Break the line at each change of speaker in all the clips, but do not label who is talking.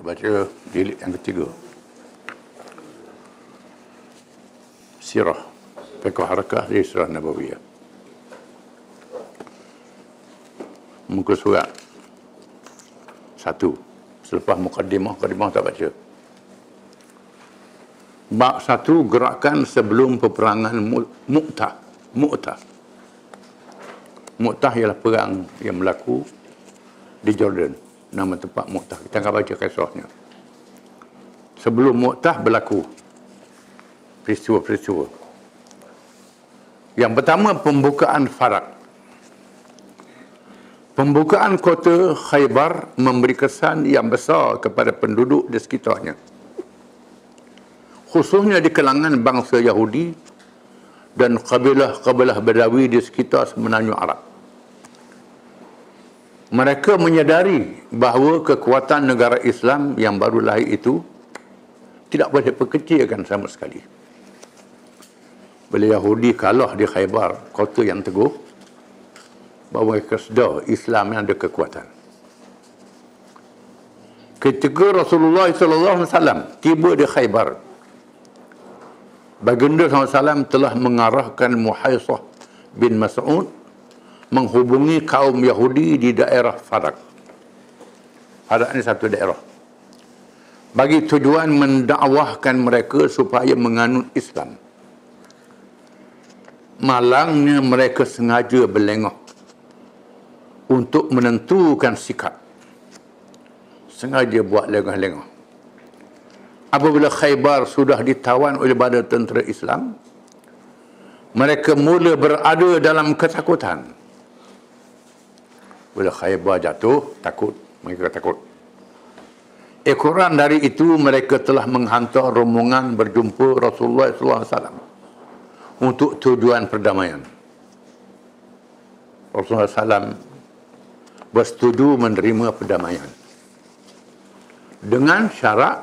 Baca jilid yang ketiga. Sirah. Fiqh Harakah di Sirah Nabawiyah. Muka surat 1. Selepas mukaddimah tak baca. Bab 1, gerakan sebelum peperangan Mu'tah. Mu'tah ialah perang yang berlaku di Jordan. Nama tempat Mu'tah. Kita akan baca kisahnya. Sebelum Mu'tah berlaku peristiwa-peristiwa. Yang pertama, pembukaan Farak. Pembukaan kota Khaybar memberi kesan yang besar kepada penduduk di sekitarnya, khususnya di kalangan bangsa Yahudi dan kabilah-kabilah Badawi di sekitar semenanjung Arab. Mereka menyadari bahawa kekuatan negara Islam yang baru lahir itu tidak boleh diperkecilkan sama sekali. Bila Yahudi kalah di Khaybar, kota yang teguh, bahawa mereka sedar Islam yang ada kekuatan. Ketika Rasulullah SAW tiba di Khaybar, Baginda SAW telah mengarahkan Muhaisah bin Mas'ud menghubungi kaum Yahudi di daerah Farak. Farak ini satu daerah, bagi tujuan mendakwahkan mereka supaya menganut Islam. Malangnya mereka sengaja berlengah untuk menentukan sikap. Sengaja buat lengah-lengah. Apabila Khaybar sudah ditawan oleh badan tentera Islam, mereka mula berada dalam ketakutan. Bila Khaybar jatuh, mereka takut. Ekoran dari itu, mereka telah menghantar rombongan berjumpa Rasulullah SAW untuk tujuan perdamaian. Rasulullah SAW bersetuju menerima perdamaian dengan syarat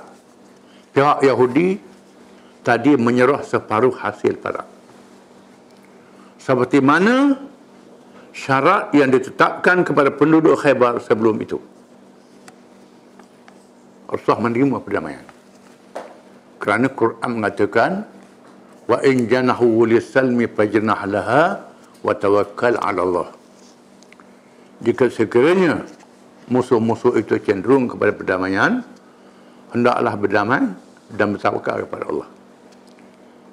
pihak Yahudi tadi menyerah separuh hasil perang, seperti mana syarat yang ditetapkan kepada penduduk Khaybar sebelum itu. Rasulullah menerima perdamaian kerana Quran mengatakan, wa in janahu lis-salmi fajnah laha wa tawakkal 'ala Allah. Jika sekiranya musuh-musuh itu cenderung kepada perdamaian, hendaklah berdamai dan bertawakal kepada Allah.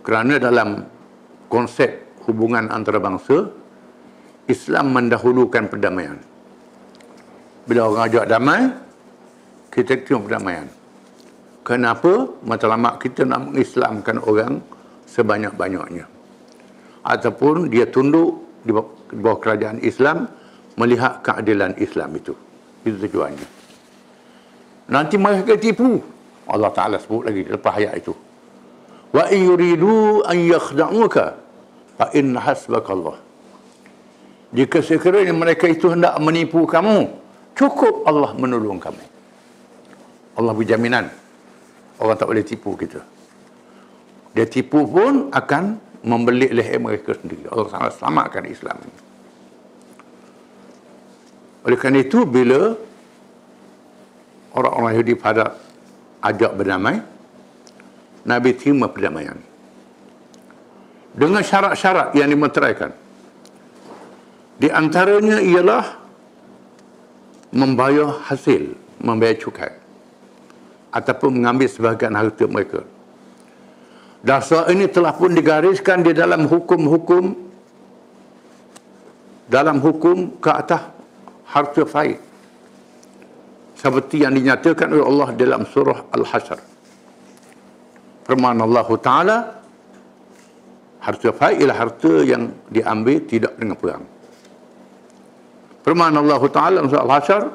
Kerana dalam konsep hubungan antara bangsa, Islam mendahulukan perdamaian. Bila orang ajak damai, kita terima perdamaian. Kenapa? Matlamat kita nak mengislamkan orang sebanyak-banyaknya, ataupun dia tunduk di bawah kerajaan Islam, melihat keadilan Islam itu. Itu tujuannya. Nanti mereka tipu. Allah Ta'ala sebut lagi lepas ayat itu, wa in yuridu an yakhda'uka fa inna hasbaka Allah. Jika sekiranya mereka itu hendak menipu kamu, cukup Allah menolong kamu. Allah berjaminan orang tak boleh tipu kita. Dia tipu pun akan membelit leher mereka sendiri. Allah Ta'ala selamatkan Islam. Oleh kerana itu, bila orang-orang Yahudi pada ajak berdamai, Nabi terima perdamaian dengan syarat-syarat yang dimeteraikan. Di antaranya ialah membayar hasil, membayar cukai, ataupun mengambil sebahagian harta mereka. Dasar ini telah pun digariskan di dalam hukum ke atas harta faid, seperti yang dinyatakan oleh Allah dalam surah Al-Hasyr. Firman Allah Ta'ala, harta faid ialah harta yang diambil tidak dengan perang. Firman Allah Ta'ala dalam surah Al-Hasyr,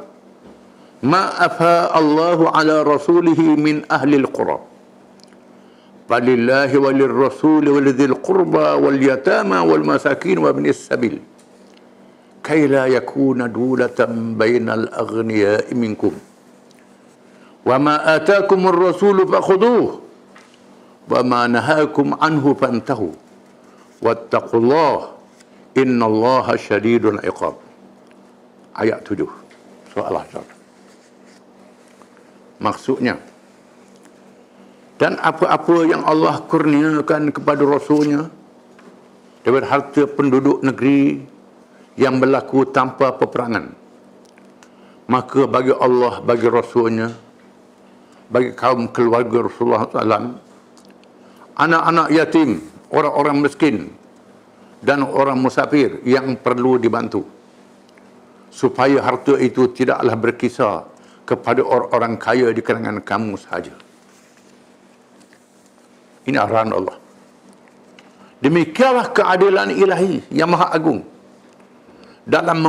ma afa Allahu ala rasulihi min ahli al-qura falillahi walirrasuli walidhil qurba wal yatama wal masakin wa ibnis sabil كي لا يكون دولة بين الأغنياء منكم وما آتاكم الرسول فخذوه وما نهاكم عنه فانتهوا واتقوا الله إن الله شديد العقاب. Ayat 7 surah Al-Hasyr. Maksudnya, dan apa-apa yang Allah kurniakan kepada Rasulnya daripada harta penduduk negeri yang berlaku tanpa peperangan, maka bagi Allah, bagi Rasulnya, bagi kaum keluarga Rasulullah SAW, anak-anak yatim, orang-orang miskin dan orang musafir yang perlu dibantu, supaya harta itu tidaklah berkisar kepada orang-orang kaya di kalangan kamu sahaja. Ini arahan Allah. Demikianlah keadilan ilahi yang maha agung dalam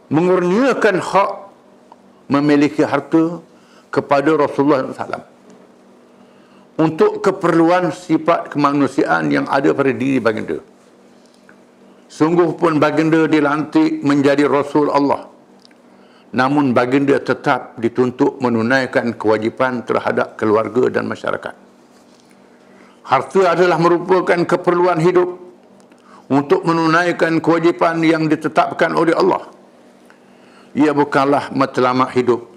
mengurniakan hak memiliki harta kepada Rasulullah SAW untuk keperluan sifat kemanusiaan yang ada pada diri baginda. Sungguh pun baginda dilantik menjadi Rasul Allah, namun baginda tetap dituntut menunaikan kewajipan terhadap keluarga dan masyarakat. Harta adalah merupakan keperluan hidup untuk menunaikan kewajipan yang ditetapkan oleh Allah. Ia bukanlah matlamat hidup.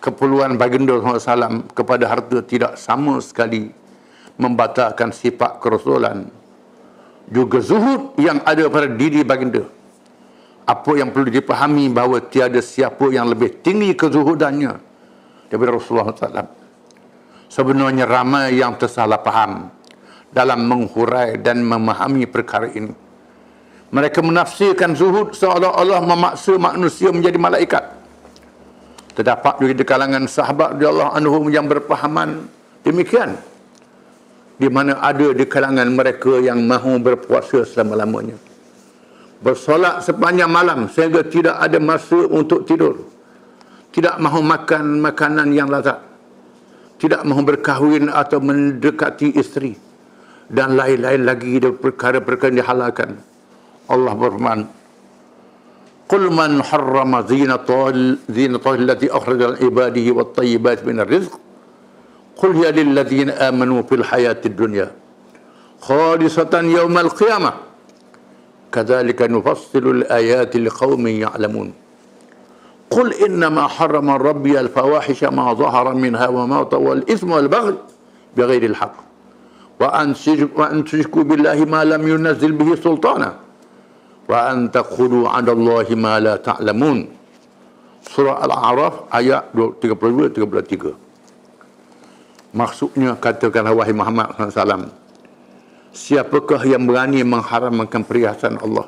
Keperluan baginda SAW kepada harta tidak sama sekali membatalkan sifat kerasulan, juga zuhud yang ada pada diri baginda. Apa yang perlu dipahami bahawa tiada siapa yang lebih tinggi kezuhudannya daripada Rasulullah SAW. Sebenarnya ramai yang tersalah faham dalam menghurai dan memahami perkara ini. Mereka menafsirkan zuhud seolah-olah memaksa manusia menjadi malaikat. Terdapat juga di kalangan sahabat radhiyallahu anhum yang berpahaman demikian, di mana ada di kalangan mereka yang mahu berpuasa selama-lamanya, bersolat sepanjang malam sehingga tidak ada masa untuk tidur, tidak mahu makan makanan yang lazat, tidak mahu berkahwin atau mendekati isteri, dan lain-lain lagi dari perkara-perkara yang dihalalkan. Allah berfirman, قل من حرم زينة التي أخرج لعباده والطيبات من الرزق قل هي للذين آمنوا في الحياة الدنيا خالصة يوم القيامة كذلك نفصل الآيات لقوم يعلمون قل إنما حرم ربي الفواحش ما ظهر منها وما بطن والإثم والبغي بغير الحق وأن تشركوا بالله ما لم ينزل به سلطانا wa an taqulu 'ala Allahi ma la ta'lamun. Surah Al-A'raf ayat 32-33. Maksudnya, katakanlah wahai Muhammad SAW, siapakah yang berani mengharamkan perhiasan Allah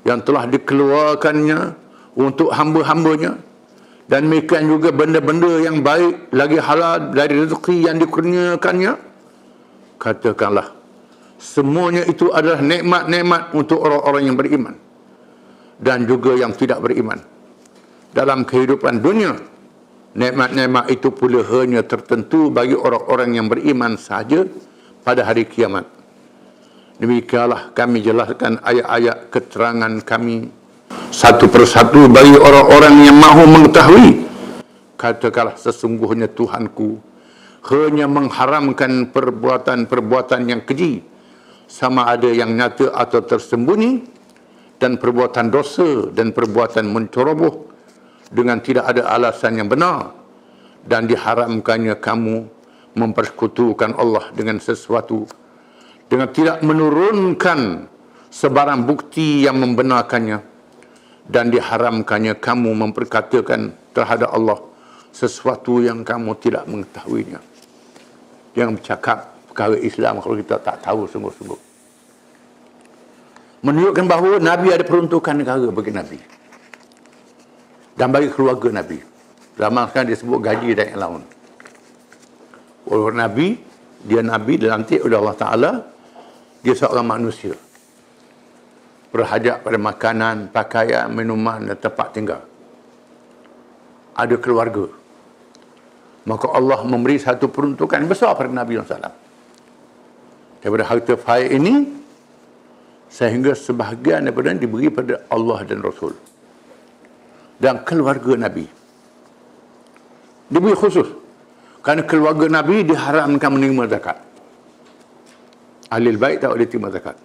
yang telah dikeluarkannya untuk hamba-hambanya, dan demikian juga benda-benda yang baik lagi halal dari rezeki yang dikurniakannya? Katakanlah, semuanya itu adalah nikmat-nikmat untuk orang-orang yang beriman dan juga yang tidak beriman. Dalam kehidupan dunia, nikmat-nikmat itu pula hanya tertentu bagi orang-orang yang beriman sahaja pada hari kiamat. Demikianlah kami jelaskan ayat-ayat keterangan kami satu persatu bagi orang-orang yang mahu mengetahui. Katakanlah, sesungguhnya Tuhanku hanya mengharamkan perbuatan-perbuatan yang keji, sama ada yang nyata atau tersembunyi, dan perbuatan dosa dan perbuatan menceroboh dengan tidak ada alasan yang benar, dan diharamkannya kamu mempersekutukan Allah dengan sesuatu dengan tidak menurunkan sebarang bukti yang membenarkannya, dan diharamkannya kamu memperkatakan terhadap Allah sesuatu yang kamu tidak mengetahuinya. Jangan bercakap perkara Islam kalau kita tak tahu sungguh-sungguh. Menunjukkan bahawa Nabi ada peruntukan negara bagi Nabi dan bagi keluarga Nabi. Zaman sekarang disebut gaji dan yang lain. Oleh Nabi, dia Nabi dilantik oleh Allah Ta'ala, dia seorang manusia, berhajat pada makanan, pakaian, minuman dan tempat tinggal. Ada keluarga. Maka Allah memberi satu peruntukan besar pada Nabi SAW. Daripada harta faid ini, sehingga sebahagian daripada diberi pada Allah dan Rasul dan keluarga Nabi. Diberi khusus kerana keluarga Nabi diharamkan menerima zakat. Ahlul bait tak boleh terima zakat.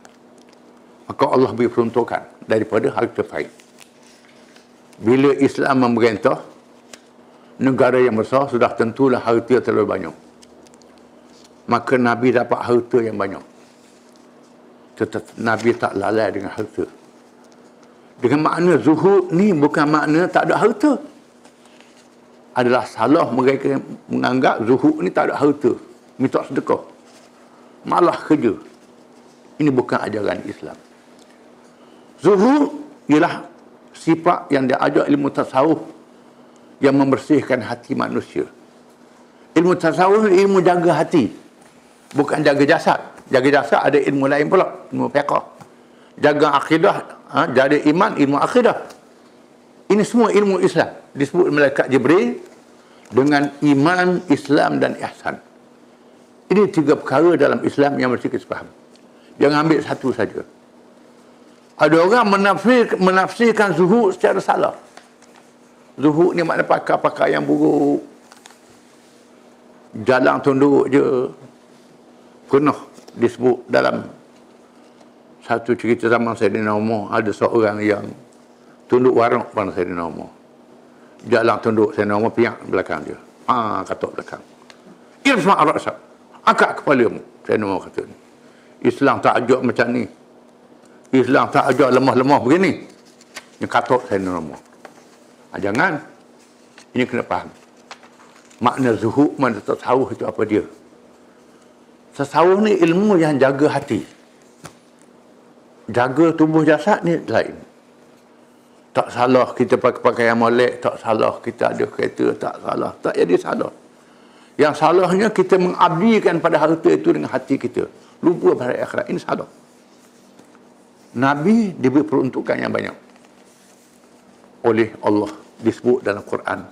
Maka Allah beri peruntukan daripada harta faid. Bila Islam memerintah, negara yang besar sudah tentulah harta terlalu banyak. Maka Nabi dapat harta yang banyak. Tetapi Nabi tak lalai dengan harta. Dengan makna zuhud ni bukan makna tak ada harta. Adalah salah mereka yang menganggap zuhud ni tak ada harta. Minta sedekah. Malah kerja. Ini bukan ajaran Islam. Zuhud ialah sifat yang diajar ilmu tasawuf yang membersihkan hati manusia. Ilmu tasawuf ilmu jaga hati. Bukan jaga jasad. Jaga jasad ada ilmu lain pula. Ilmu fiqh. Jaga akidah. Jaga iman, ilmu akidah. Ini semua ilmu Islam. Disebut malaikat Jibril dengan iman, Islam dan ihsan. Ini 3 perkara dalam Islam yang mesti kita faham. Jangan ambil satu saja. Ada orang menafsirkan zuhud secara salah. Zuhud ni makna pakar-pakar yang buruk. Jalan tunduk je. Pernah disebut dalam satu cerita zaman Sayyidina Umar, ada seorang yang tunduk warung pada Sayyidina Umar. Jalan tunduk Sayyidina Umar piak belakang dia. Katuk belakang. Irfa' ra'sak. Angkat kepalamu. Sayyidina Umar kata ni. Islam tak ajar macam ni. Islam tak ajar lemah-lemah begini. Ini katuk Sayyidina Umar. Jangan. Ini kena faham. Makna zuhud, makna tasawuf itu apa dia? Tasawuf ni ilmu yang jaga hati. Jaga tubuh jasad ni lain. Tak salah kita pakai pakaian molek, tak salah kita ada kereta, tak salah. Tak jadi salah. Yang salahnya kita mengabdikan pada harta itu dengan hati kita. Lupa pada akhirat. Ini salah. Nabi diberi peruntukan yang banyak oleh Allah. Disebut dalam Quran.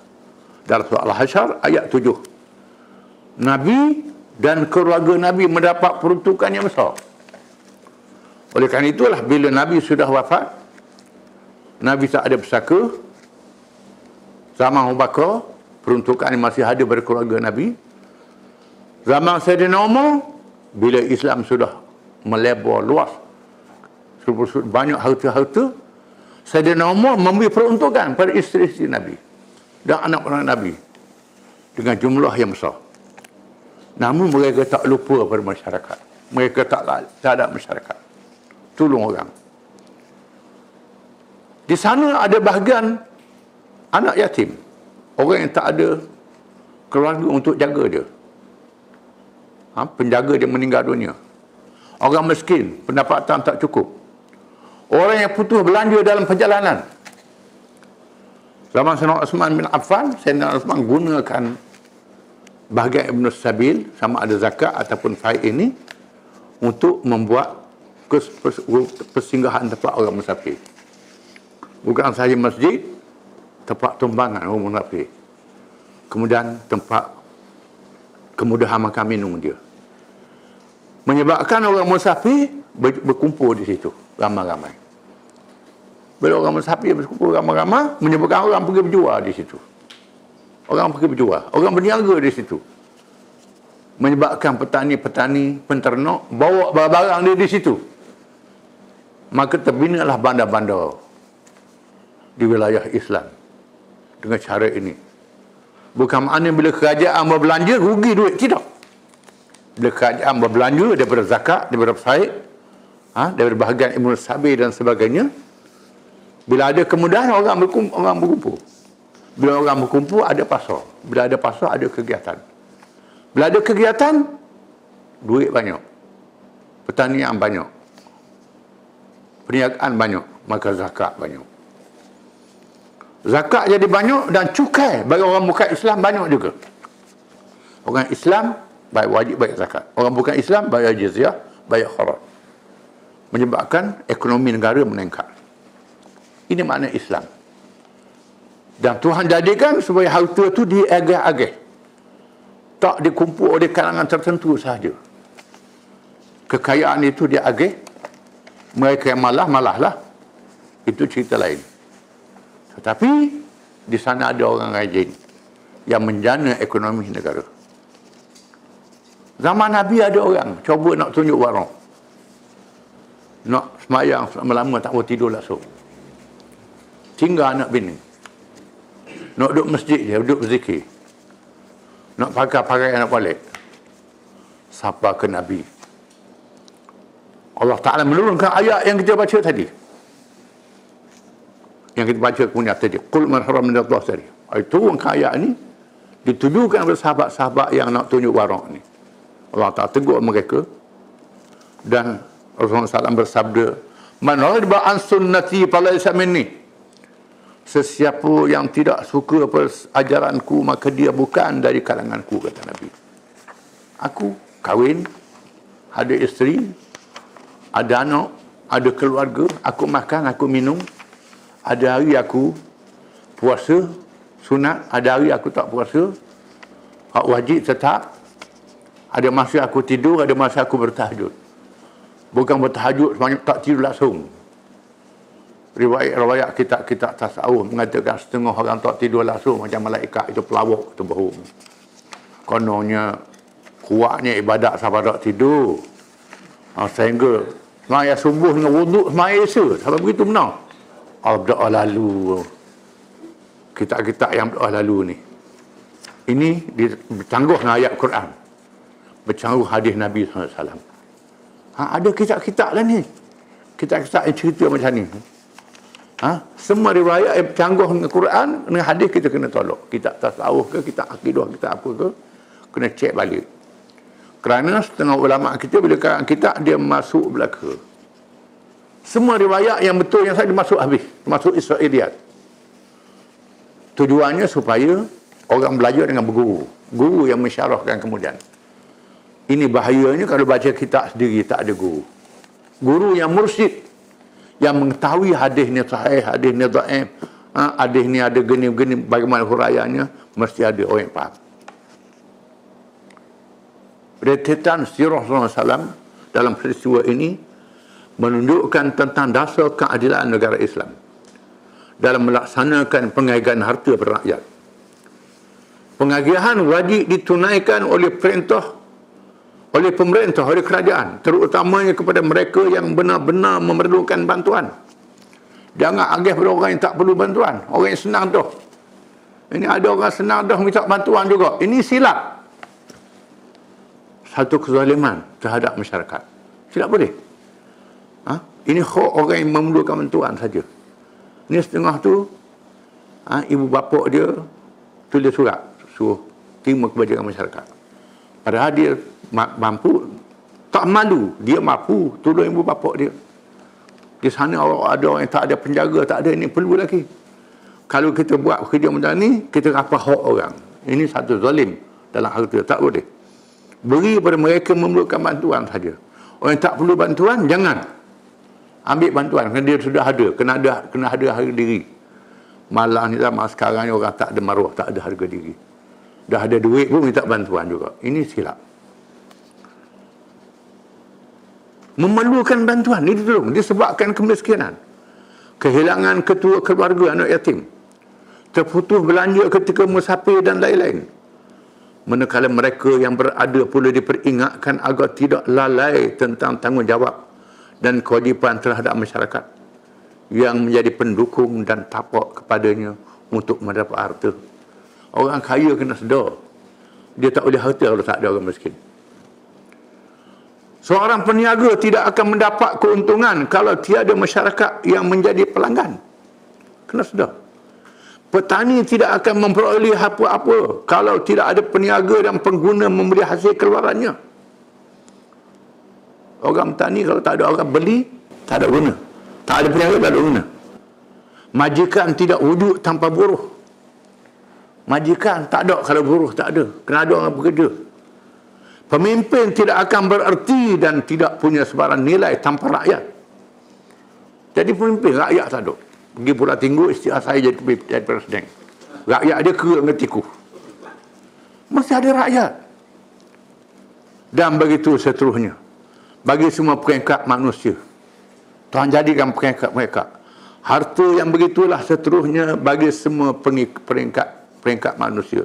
Dalam surah Al-Hasyr ayat 7. Nabi dan keluarga Nabi mendapat peruntukan yang besar. Oleh kerana itulah bila Nabi sudah wafat, Nabi tak ada pesaka. Zaman Abu Bakar, peruntukan ini masih ada pada keluarga Nabi. Zaman Sayyidina Umar, bila Islam sudah melebar luas, banyak harta-harta, Sayyidina Umar memberi peruntukan pada isteri-isteri Nabi dan anak-anak Nabi dengan jumlah yang besar. Namun mereka tak lupa pada masyarakat. Mereka tak ada masyarakat. Tolong orang. Di sana ada bahagian anak yatim. Orang yang tak ada keluarga untuk jaga dia. Penjaga dia meninggal dunia. Orang miskin, pendapatan tak cukup. Orang yang putus belanja dalam perjalanan. Zaman Sayyidina Uthman bin Affan, Sayyidina Uthman gunakan bahagian Ibn Sabil, sama ada zakat ataupun faid ini, untuk membuat persinggahan tempat orang musafir. Bukan sahaja masjid, tempat tumbangan orang musafir. Kemudian tempat kemudahan makan minum dia. Menyebabkan orang musafir berkumpul di situ ramai-ramai. Bila orang musafir berkumpul ramai-ramai, menyebabkan orang pergi berjual di situ. Orang pergi berjual, orang berniaga di situ. Menyebabkan petani-petani, penternak bawa barang dia di situ. Maka terbinalah bandar-bandar di wilayah Islam dengan cara ini. Bukan makna bila kerajaan berbelanja rugi duit, tidak. Bila kerajaan berbelanja daripada zakat, daripada faid, daripada bahagian Ibn Sabil dan sebagainya, bila ada kemudahan orang berkumpul. Bila orang berkumpul ada pasar. Bila ada pasar ada kegiatan. Bila ada kegiatan, duit banyak. Pertanian banyak. Perniagaan banyak. Maka zakat banyak. Zakat jadi banyak dan cukai bagi orang bukan Islam banyak juga. Orang Islam wajib bayar zakat. Orang bukan Islam bayar jizyah, bayar kharaj. Menyebabkan ekonomi negara meningkat. Ini makna Islam. Dan Tuhan jadikan supaya harta itu diagih-agih. Tak dikumpul oleh kalangan tertentu sahaja. Kekayaan itu diagih. Mereka yang malahlah. Itu cerita lain. Tetapi di sana ada orang rajin yang menjana ekonomi negara. Zaman Nabi ada orang cuba nak tunjuk warung. Nak semayang lama tak boleh tidur langsung. Tinggal anak bini. Nak duduk masjid je, duduk berzikir. Nak pakai nak balik. Sapa ke Nabi. Allah Ta'ala menurunkan ayat yang kita baca tadi. Yang kita baca kemudian tadi. Qul man haram min Allah tadi. Turunkan ayat ni. Ditujukan kepada sahabat-sahabat yang nak tunjuk warak ni. Allah Ta'ala tegur mereka. Dan Rasulullah SAW bersabda, man radiba an sunnati falaysa minni. Sesiapa yang tidak suka pada ajaranku, maka dia bukan dari kalanganku, kata Nabi. Aku kahwin, ada isteri, ada anak, ada keluarga, aku makan, aku minum. Ada hari aku puasa sunat, ada hari aku tak puasa. Hak wajib tetap. Ada masa aku tidur, ada masa aku bertahajud. Bukan bertahajud sebanyak tak tidur langsung. Riwayat kitab-kitab tasawuf mengatakan setengah orang tak tidur langsung macam malaikat itu pelawak, itu bohong. Kononnya kuatnya ibadat sampai tak tidur. Sehingga semaya subuh dengan wuduk semaya esok. Sampai begitu benar. Berdoa lalu. Kitab-kitab yang berdoa lalu ni. Ini bercangguh dengan ayat Quran. Bercangguh hadis Nabi SAW. Ada kitab-kitab lah ni. Kitab-kitab yang cerita macam ni. Semua riwayat yang bercangguh dengan Quran, dengan hadis kita kena tolak. Kitab tasawuf ke, kitab akidah, kitab apa ke, kena cek balik. Kerana setengah ulama kita bila karangan kitab, dia masuk belaka. Semua riwayat yang betul yang saya masuk habis, masuk Israiliyat. Tujuannya supaya orang belajar dengan berguru, guru yang mensyarahkan kemudian. Ini bahayanya kalau baca kitab sendiri tak ada guru. Guru yang mursyid, yang mengetahui hadis ni sahih, hadis ni dhaif, hadis ni ada gini-gini, bagaimana huraiannya, mesti ada orang yang faham. Rentetan sirah Rasulullah SAW dalam peristiwa ini menunjukkan tentang dasar keadilan negara Islam dalam melaksanakan pengagihan harta rakyat. Pengagihan wajib ditunaikan oleh pemerintah, oleh kerajaan, terutamanya kepada mereka yang benar-benar memerlukan bantuan. Jangan agih pada orang yang tak perlu bantuan, orang yang senang dah. Ini ada orang senang dah minta bantuan juga. Ini silap. Satu kezaliman terhadap masyarakat. Tidak boleh. Ini hak orang yang memerlukan bantuan saja. Ini setengah tu, ibu bapa dia tulis surat, suruh terima kebajikan masyarakat. Padahal dia mampu, tak malu, dia mampu tolong ibu bapa dia. Di sana ada orang yang tak ada penjaga, tak ada, ini perlu lagi. Kalau kita buat kerja macam ni, kita rapah hak orang. Ini satu zalim dalam harta, tak boleh. Beri pada mereka memerlukan bantuan saja. Orang yang tak perlu bantuan, jangan ambil bantuan, kerana dia sudah ada, kena ada harga diri. Malah ni zaman sekarang ni orang tak ada maruah, tak ada harga diri. Dah ada duit pun minta bantuan juga. Ini silap. Memerlukan bantuan, ini tolong, disebabkan kemiskinan, kehilangan ketua keluarga anak yatim, terputus belanja ketika musafir dan lain-lain. Manakala mereka yang berada pula diperingatkan agar tidak lalai tentang tanggungjawab dan kewajipan terhadap masyarakat yang menjadi pendukung dan tapak kepadanya untuk mendapat harta. Orang kaya kena sedar, dia tak boleh harta kalau tak ada orang miskin. Seorang peniaga tidak akan mendapat keuntungan kalau tiada masyarakat yang menjadi pelanggan. Kena sedar. Petani tidak akan memperoleh apa-apa kalau tidak ada peniaga dan pengguna memberi hasil keluarannya. Orang petani kalau tak ada orang beli, tak ada guna. Tak ada peniaga, tak ada guna. Majikan tidak wujud tanpa buruh. Majikan tak ada kalau buruh tak ada. Kena ada orang bekerja. Pemimpin tidak akan bererti dan tidak punya sebarang nilai tanpa rakyat. Jadi pemimpin, rakyat tak ada. Pergi Pulau Tinggu, istilah saya jadi presiden. Rakyat dia kera dengan tikus. Mesti ada rakyat. Dan begitu seterusnya. Bagi semua peringkat manusia. Tuhan jadikan peringkat-peringkat. Harta yang begitulah seterusnya bagi semua peringkat manusia.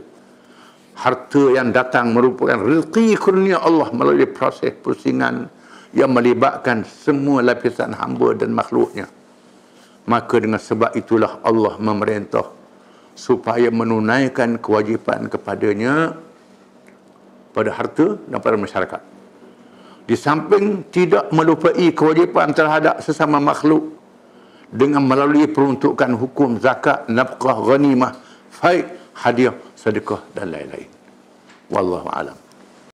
Harta yang datang merupakan rezeki kurnia Allah melalui proses pusingan yang melibatkan semua lapisan hamba dan makhluknya. Maka dengan sebab itulah Allah memerintah supaya menunaikan kewajipan kepadanya pada harta dan pada masyarakat. Di samping tidak melupai kewajipan terhadap sesama makhluk dengan melalui peruntukan hukum zakat, nafkah, ghanimah, faid, hadiah, sedekah dan lain-lain. Wallahu a'lam.